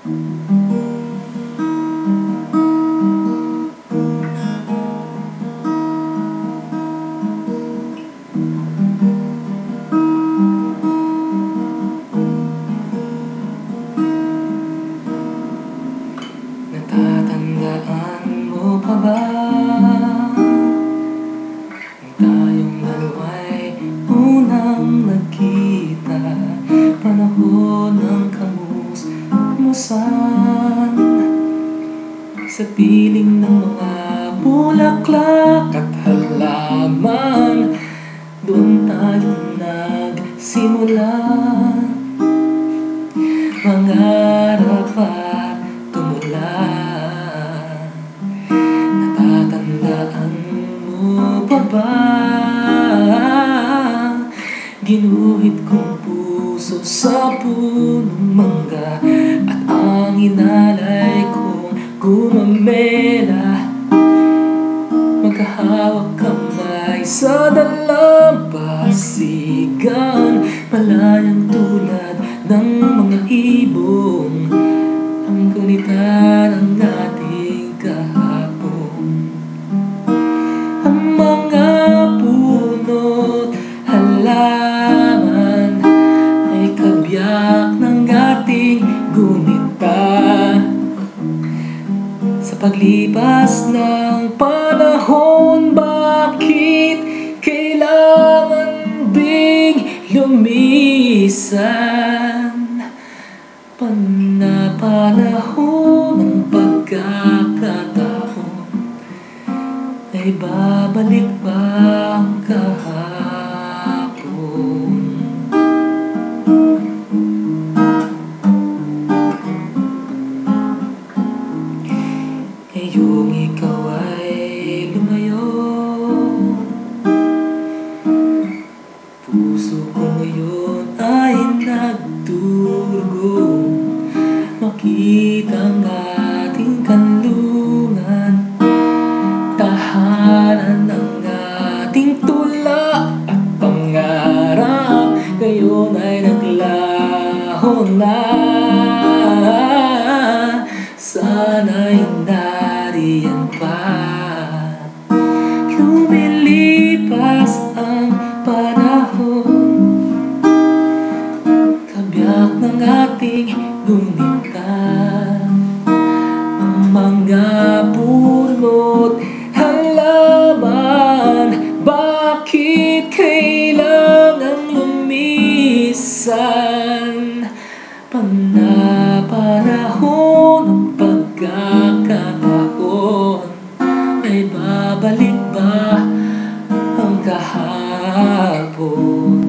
Natatandaan mo pa ba nung tayong dalawa'y unang nagkita? Panahon ng kamusmusan sa piling ng mga bulaklak at halaman. Doon tayo nagsimula mangarap at tumula. Natatandaan mo pa ba ginuhit kong puso sa punong mangga at ang inalay kong gumamela? Magkahawak kamay sa dalampasigan, malayang tulad ng mga ibong ang gunita ng ating kahapon. Ang mga puno't halaman ay kabiyak ng ating gunita. Sa paglipas ng panahon, bakit kailangan ding lumisan? Panahon ng pagkakataon ay babalik ba ang kahapon? Ngayong ikaw ay lumayo, puso ko ngayon ay nagdurugo. Makita ang ating kanlungan, tahanan ng ating tula at pangarap, ngayon ay naglaho na. Sana'y nariyan pa. Lumilipas ang panahon, kabiyak ng ating gunita. Ang mga puno't halaman, bakit kailangang lumisan? Panahon ng pagkakataon ay babalik ba ang kahapon?